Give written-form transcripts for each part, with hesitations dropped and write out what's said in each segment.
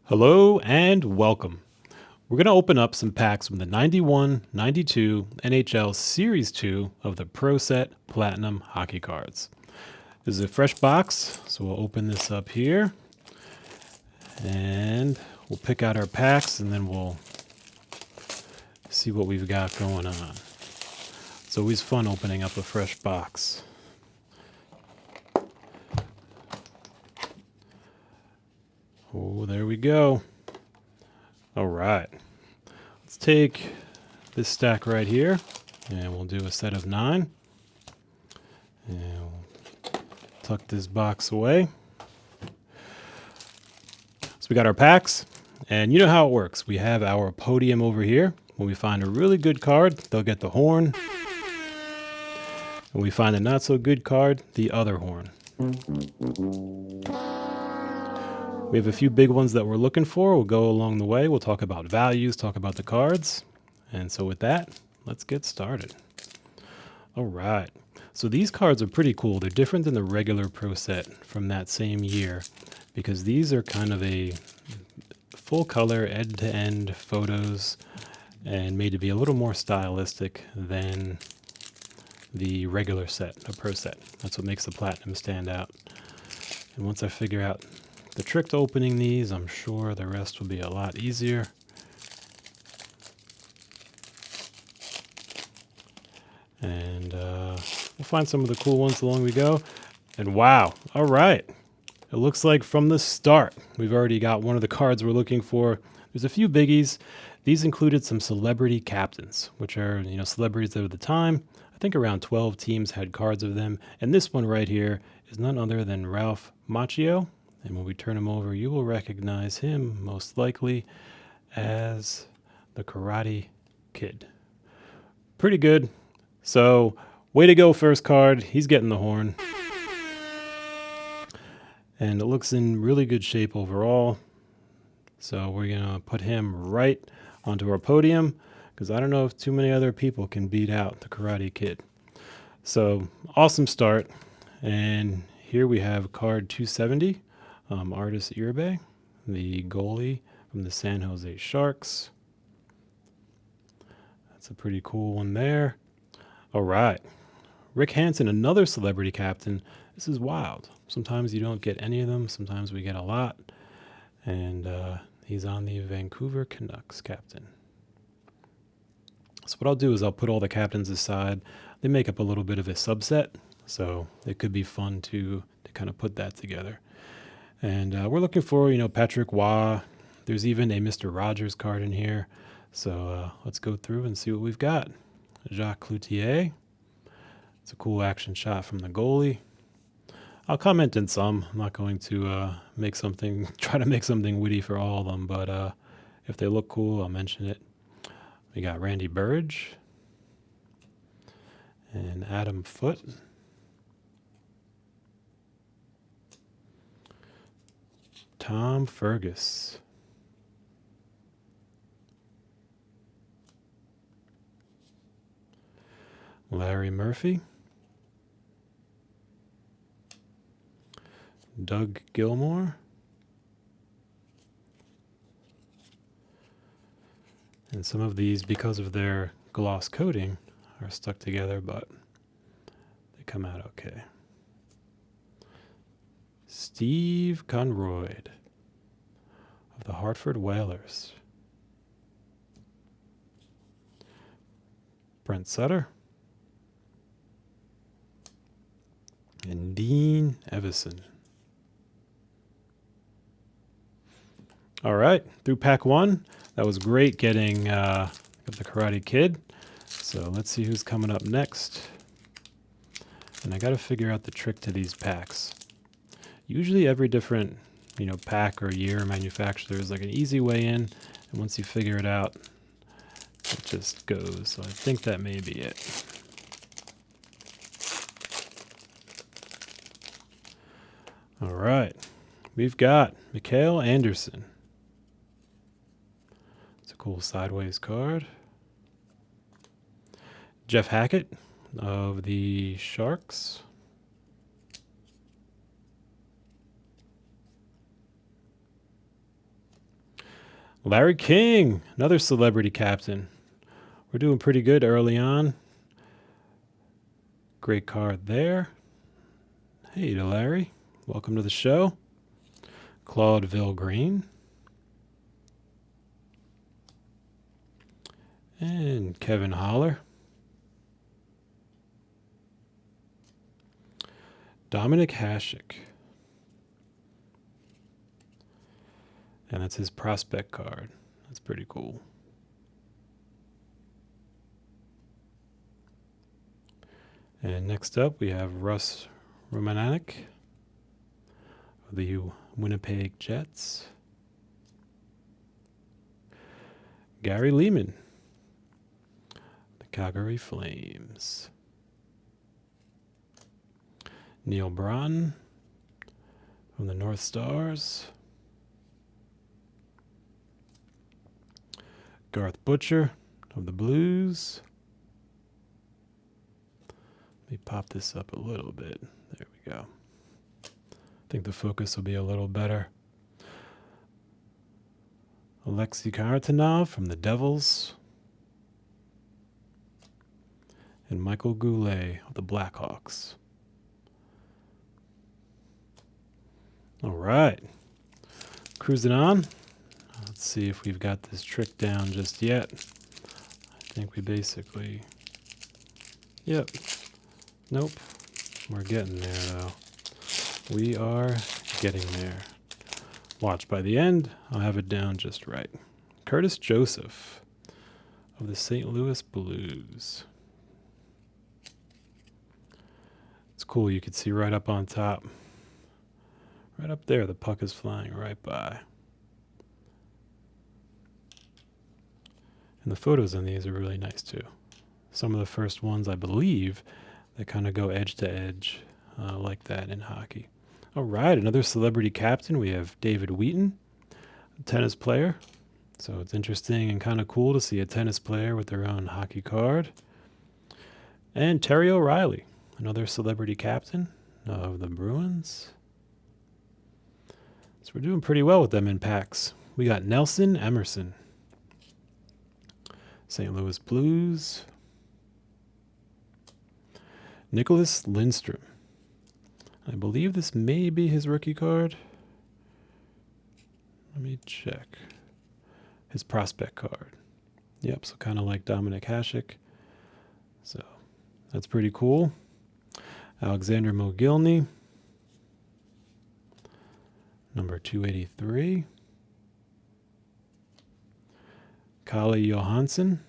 Hello and welcome. We're going to open up some packs from the 91-92 NHL Series 2 of the Pro Set Platinum Hockey Cards. This is a fresh box, so we'll open this up here. And we'll pick out our packs and then we'll see what we've got going on. It's always fun opening up a fresh box. Oh, there we go. All right. Let's take this stack right here, and we'll do a set of 9. And we'll tuck this box away. So we got our packs, and you know how it works. We have our podium over here. When we find a really good card, they'll get the horn. When we find a not so good card, the other horn. We have a few big ones that we're looking for. We'll go along the way. We'll talk about values, talk about the cards. And so with that, let's get started. All right. So these cards are pretty cool. They're different than the regular Pro Set from that same year because these are kind of a full color end-to-end photos and made to be a little more stylistic than the regular set, a Pro Set. That's what makes the Platinum stand out. And once I figure out the trick to opening these, I'm sure the rest will be a lot easier. And we'll find some of the cool ones along we go. And wow, all right. It looks like from the start, we've already got one of the cards we're looking for. There's a few biggies. These included some celebrity captains, which are, celebrities of the time. I think around 12 teams had cards of them. And this one right here is none other than Ralph Macchio. And when we turn him over, you will recognize him most likely as the Karate Kid. Pretty good. So, way to go, first card. He's getting the horn. And it looks in really good shape overall. So we're going to put him right onto our podium because I don't know if too many other people can beat out the Karate Kid. So, awesome start. And here we have card 270. Artis Irbe, the goalie from the San Jose Sharks. That's a pretty cool one there. All right. Rick Hansen, another celebrity captain. This is wild. Sometimes you don't get any of them. Sometimes we get a lot. And he's on the Vancouver Canucks captain. So what I'll do is I'll put all the captains aside. They make up a little bit of a subset. So it could be fun to kind of put that together. And we're looking for, Patrick Waugh. There's even a Mr. Rogers card in here. So let's go through and see what we've got. Jacques Cloutier. It's a cool action shot from the goalie. I'll comment in some. I'm not going to try to make something witty for all of them, but if they look cool, I'll mention it. We got Randy Burridge and Adam Foote. Tom Fergus. Larry Murphy. Doug Gilmore. And some of these, because of their gloss coating, are stuck together, but they come out okay. Steve Conroyd of the Hartford Whalers. Brent Sutter. And Dean Evison. All right, through pack 1. That was great getting the Karate Kid. So let's see who's coming up next. And I got to figure out the trick to these packs. Usually every different, pack or year manufacturer is like an easy way in. And once you figure it out, it just goes. So I think that may be it. All right. We've got Mikhail Anderson. It's a cool sideways card. Jeff Hackett of the Sharks. Larry King, another celebrity captain. We're doing pretty good early on. Great card there. Hey to Larry. Welcome to the show. Claudeville Green. And Kevin Holler. Dominik Hasek. And that's his prospect card. That's pretty cool. And next up, we have Russ Romanek of the Winnipeg Jets. Gary Lehman, the Calgary Flames. Neil Broughton from the North Stars. Garth Butcher of the Blues. Let me pop this up a little bit. There we go. I think the focus will be a little better. Alexei Karatanov from the Devils. And Michael Goulet of the Blackhawks. All right. Cruising on. Let's see if we've got this trick down just yet. I think we basically... Yep. Nope. We're getting there, though. We are getting there. Watch, by the end, I'll have it down just right. Curtis Joseph of the St. Louis Blues. It's cool. You can see right up on top. Right up there, the puck is flying right by. And the photos on these are really nice, too. Some of the first ones, I believe, that kind of go edge to edge like that in hockey. All right, another celebrity captain. We have David Wheaton, a tennis player. So it's interesting and kind of cool to see a tennis player with their own hockey card. And Terry O'Reilly, another celebrity captain of the Bruins. So we're doing pretty well with them in packs. We got Nelson Emerson, St. Louis Blues. Nicklas Lidstrom. I believe this may be his rookie card. Let me check. His prospect card. Yep, so kind of like Dominik Hasek. So that's pretty cool. Alexander Mogilny, number 283. Kalle Johansson.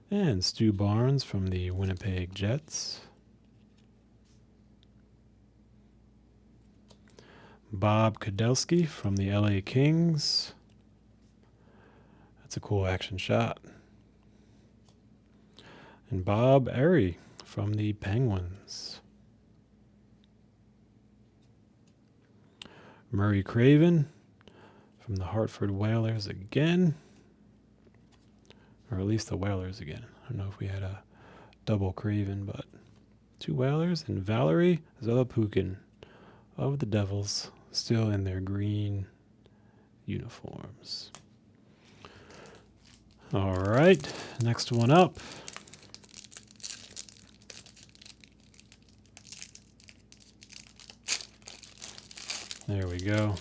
And Stu Barnes from the Winnipeg Jets. Bob Kudelski from the LA Kings. That's a cool action shot. And Bob Airy from the Penguins. Murray Craven from the Hartford Whalers again. Or at least the Whalers again. I don't know if we had a double Craven, but 2 Whalers. And Valerie Zolopukin of the Devils, still in their green uniforms. All right, next one up. There we go.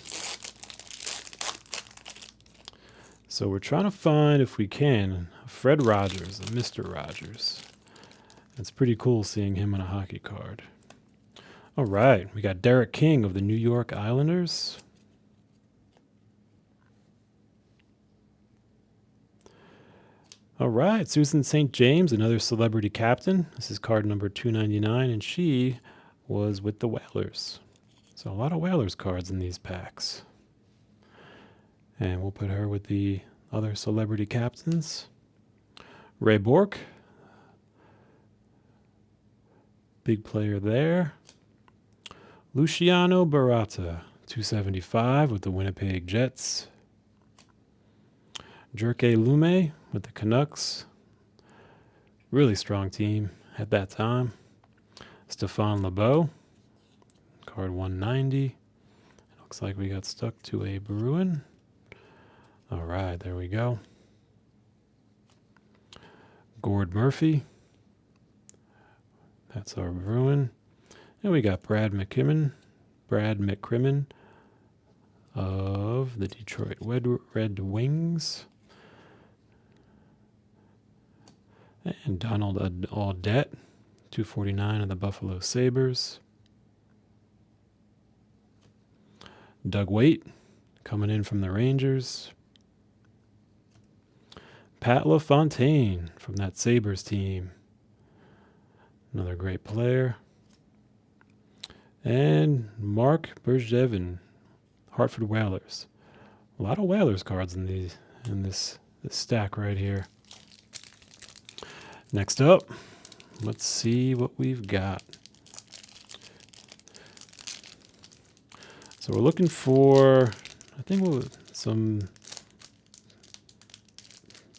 So we're trying to find, if we can, Fred Rogers, Mr. Rogers. It's pretty cool seeing him on a hockey card. All right, we got Derek King of the New York Islanders. All right, Susan St. James, another celebrity captain. This is card number 299, and she was with the Whalers. So a lot of Whalers cards in these packs. And we'll put her with the other celebrity captains. Ray Bourque, big player there. Luciano Barata, 275 with the Winnipeg Jets. Jerke Lume with the Canucks. Really strong team at that time. Stéphane Lebeau, card 190. Looks like we got stuck to a Bruin. All right, there we go. Gord Murphy. That's our Bruin. And we got Brad McCrimmon of the Detroit Red Wings. And Donald Audette, 249 of the Buffalo Sabres. Doug Waite, coming in from the Rangers. Pat LaFontaine from that Sabres team. Another great player. And Mark Bergevin, Hartford Whalers. A lot of Whalers cards in this stack right here. Next up, let's see what we've got. So we're looking for, I think, some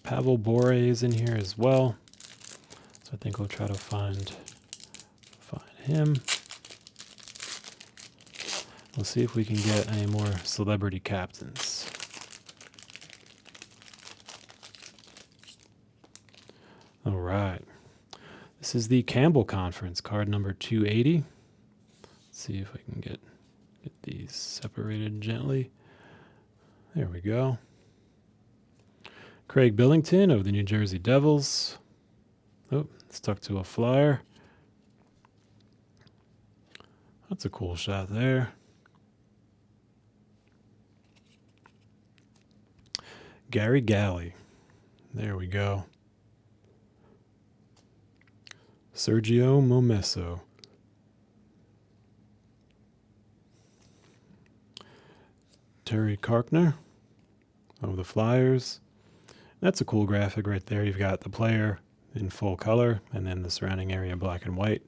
Pavel Bure is in here as well. So I think we'll try to find him. We'll see if we can get any more celebrity captains. All right. This is the Campbell Conference, card number 280. Let's see if I can get these separated gently. There we go. Craig Billington of the New Jersey Devils. Oh, stuck to a flyer. That's a cool shot there. Gary Galley. There we go. Sergio Momesso. Terry Karkner of the Flyers. That's a cool graphic right there. You've got the player in full color and then the surrounding area black and white.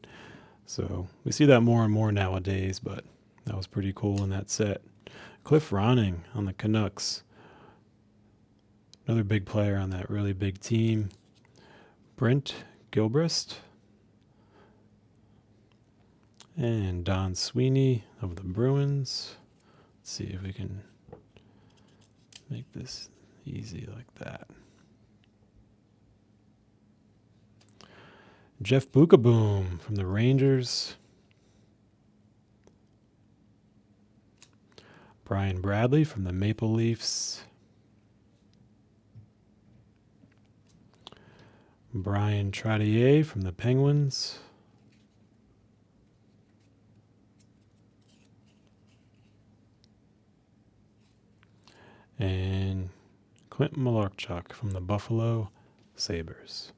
So we see that more and more nowadays, but that was pretty cool in that set. Cliff Ronning on the Canucks. Another big player on that really big team. Brent Gilbrist. And Don Sweeney of the Bruins. Let's see if we can make this easy like that. Jeff Bukaboom from the Rangers. Brian Bradley from the Maple Leafs. Brian Trottier from the Penguins. And Clint Malarchuk from the Buffalo Sabres.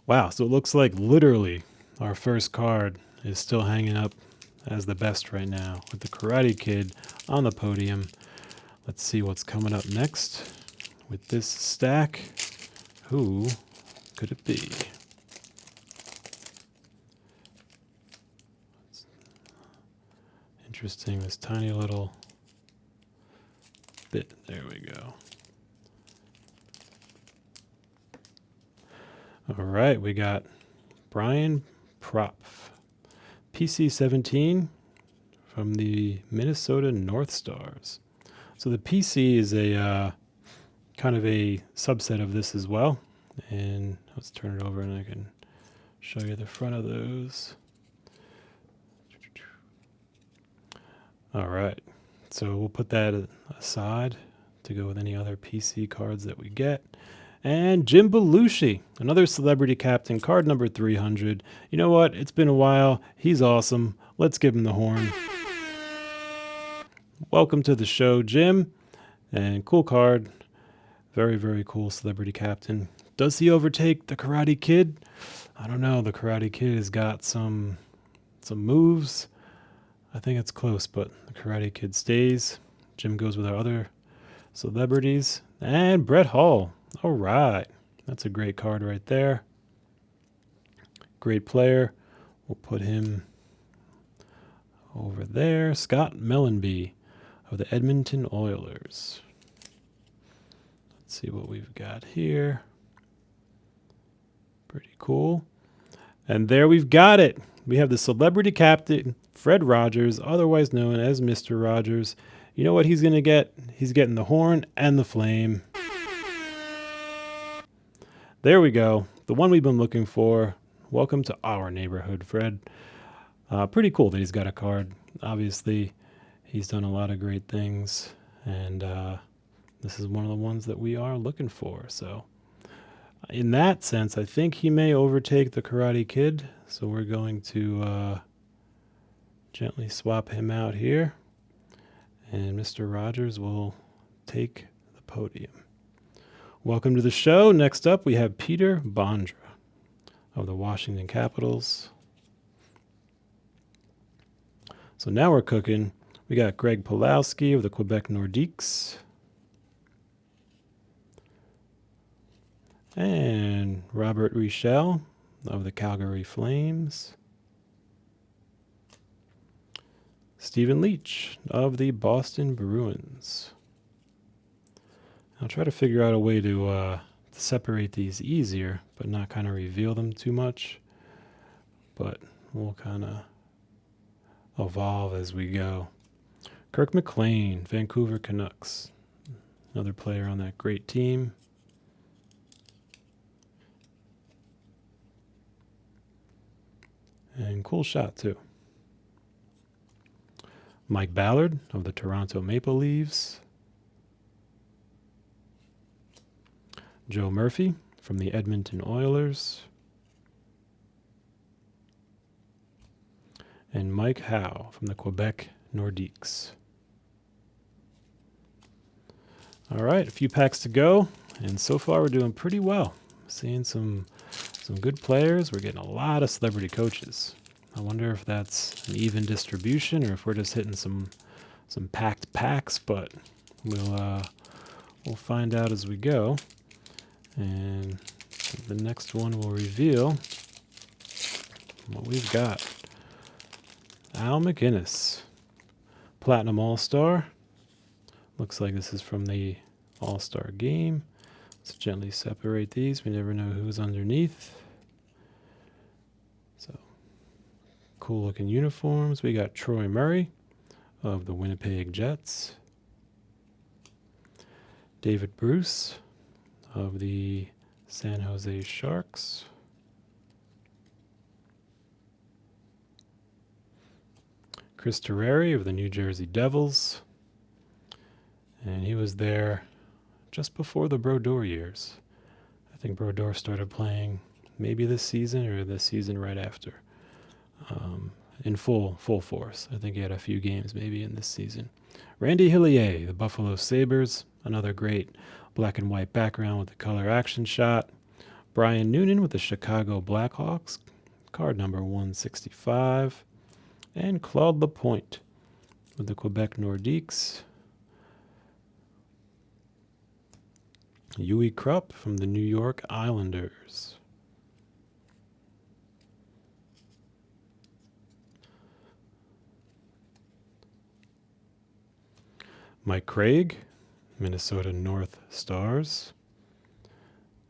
Wow, so it looks like literally our first card is still hanging up as the best right now with the Karate Kid on the podium. Let's see what's coming up next with this stack. Who could it be? Interesting, this tiny little bit. There we go. All right, we got Brian Propf, PC17 from the Minnesota North Stars. So the PC is a kind of a subset of this as well. And let's turn it over and I can show you the front of those. All right, so we'll put that aside to go with any other PC cards that we get. And Jim Belushi, another celebrity captain, card number 300. You know what? It's been a while. He's awesome. Let's give him the horn. Welcome to the show, Jim. And cool card. Very, very cool celebrity captain. Does he overtake the Karate Kid? I don't know. The Karate Kid has got some moves. I think it's close, but the Karate Kid stays. Jim goes with our other celebrities. And Brett Hull. All right. That's a great card right there. Great player. We'll put him over there. Scott Mellenby of the Edmonton Oilers. Let's see what we've got here. Pretty cool. And there we've got it. We have the celebrity captain, Fred Rogers, otherwise known as Mr. Rogers. You know what he's going to get? He's getting the horn and the flame. There we go. The one we've been looking for. Welcome to our neighborhood, Fred. Pretty cool that he's got a card. Obviously, he's done a lot of great things. And this is one of the ones that we are looking for. So in that sense, I think he may overtake the Karate Kid. So we're going to gently swap him out here. And Mr. Rogers will take the podium. Welcome to the show. Next up, we have Peter Bondra of the Washington Capitals. So now we're cooking. We got Greg Pulowski of the Quebec Nordiques. And Robert Richel of the Calgary Flames. Stephen Leach of the Boston Bruins. I'll try to figure out a way to separate these easier, but not kind of reveal them too much. But we'll kind of evolve as we go. Kirk McLean, Vancouver Canucks. Another player on that great team. And cool shot, too. Mike Ballard of the Toronto Maple Leafs. Joe Murphy from the Edmonton Oilers. And Mike Howe from the Quebec Nordiques. All right, a few packs to go. And so far we're doing pretty well. Seeing some good players. We're getting a lot of celebrity coaches. I wonder if that's an even distribution or if we're just hitting some packed packs, but we'll find out as we go. And the next one will reveal what we've got. Al McInnes, Platinum All-Star. Looks like this is from the All-Star game. Let's gently separate these. We never know who's underneath. So, cool looking uniforms. We got Troy Murray of the Winnipeg Jets. David Bruce of the San Jose Sharks. Chris Terreri of the New Jersey Devils. And he was there just before the Brodeur years. I think Brodeur started playing maybe this season or the season right after. In full force. I think he had a few games maybe in this season. Randy Hillier, the Buffalo Sabres. Another great black and white background with the color action shot. Brian Noonan with the Chicago Blackhawks. Card number 165. And Claude Lapointe with the Quebec Nordiques. Yui Krupp from the New York Islanders. Mike Craig, Minnesota North Stars.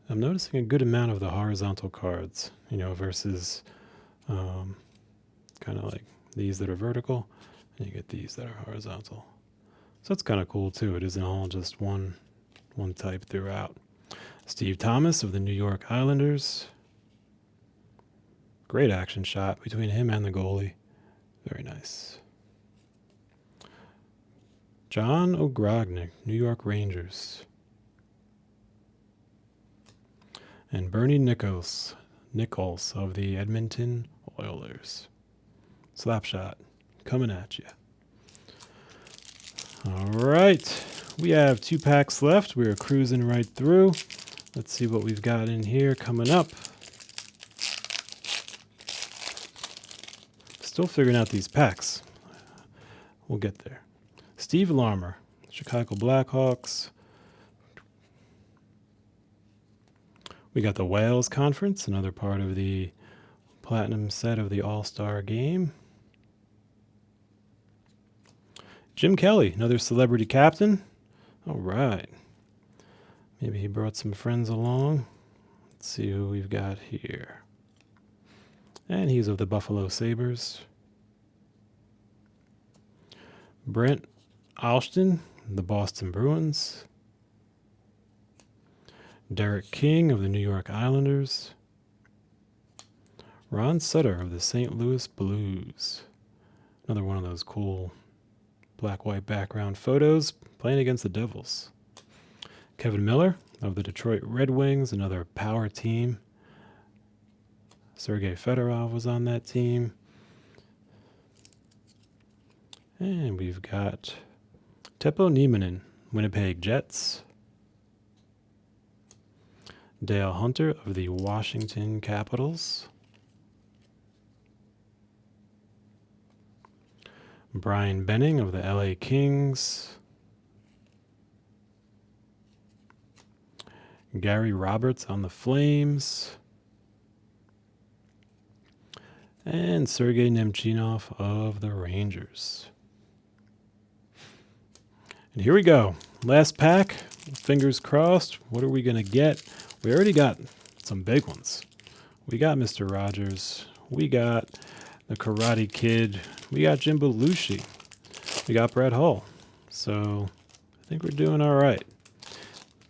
I'm noticing a good amount of the horizontal cards, versus kind of like these that are vertical, and you get these that are horizontal. So it's kind of cool too. It isn't all just one type throughout. Steve Thomas of the New York Islanders. Great action shot between him and the goalie. Very nice. John O'Grognick, New York Rangers. And Bernie Nichols of the Edmonton Oilers. Slap shot coming at you. All right. We have 2 packs left. We're cruising right through. Let's see what we've got in here coming up. Still figuring out these packs. We'll get there. Steve Larmer, Chicago Blackhawks. We got the Wales Conference, another part of the Platinum set of the All-Star game. Jim Kelly, another celebrity captain. All right. Maybe he brought some friends along. Let's see who we've got here. And he's of the Buffalo Sabres. Brent Alston, the Boston Bruins. Derek King of the New York Islanders. Ron Sutter of the St. Louis Blues. Another one of those cool black-white background photos playing against the Devils. Kevin Miller of the Detroit Red Wings, another power team. Sergei Fedorov was on that team. And we've got Teppo Nieminen, Winnipeg Jets. Dale Hunter of the Washington Capitals. Brian Benning of the LA Kings. Gary Roberts on the Flames. And Sergei Nemchinov of the Rangers. And here we go. Last pack. Fingers crossed. What are we going to get? We already got some big ones. We got Mr. Rogers. We got the Karate Kid. We got Jim Belushi. We got Brett Hull. So I think we're doing all right.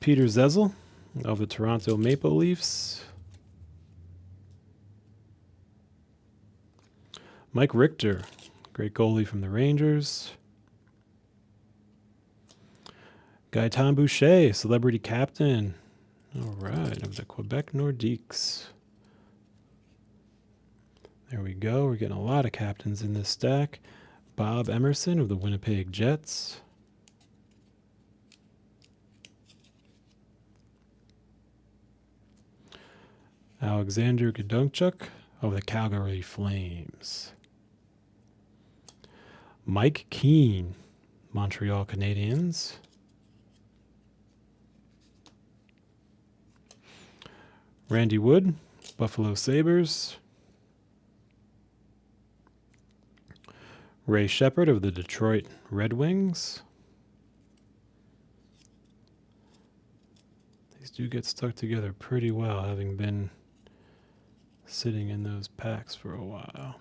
Peter Zezel of the Toronto Maple Leafs. Mike Richter, great goalie from the Rangers. Gaetan Boucher, celebrity captain. All right, of the Quebec Nordiques. There we go. We're getting a lot of captains in this stack. Bob Emerson of the Winnipeg Jets. Alexander Godunchuk of the Calgary Flames. Mike Keane, Montreal Canadiens. Randy Wood, Buffalo Sabres. Ray Shepherd of the Detroit Red Wings. These do get stuck together pretty well, having been sitting in those packs for a while.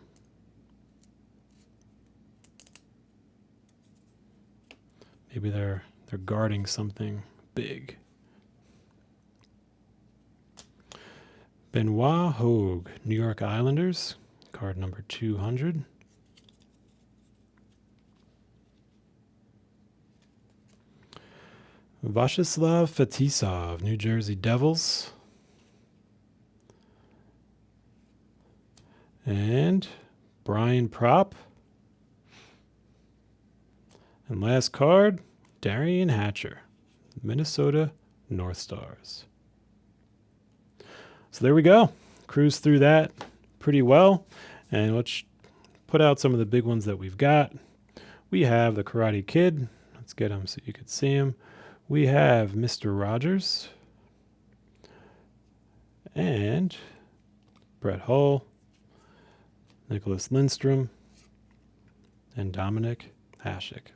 Maybe they're guarding something big. Benoit Hogue, New York Islanders, card number 200. Vyacheslav Fetisov, New Jersey Devils. And Brian Propp. And last card, Darian Hatcher, Minnesota North Stars. So there we go. Cruise through that pretty well. And let's put out some of the big ones that we've got. We have the Karate Kid. Let's get him so you could see him. We have Mr. Rogers. And Brett Hull. Nicklas Lidstrom. And Dominik Hasek.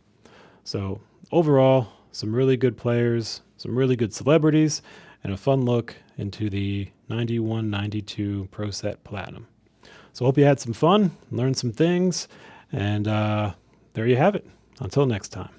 So overall, some really good players, some really good celebrities, and a fun look into the 91-92 Pro Set Platinum. So hope you had some fun, learned some things, and there you have it. Until next time.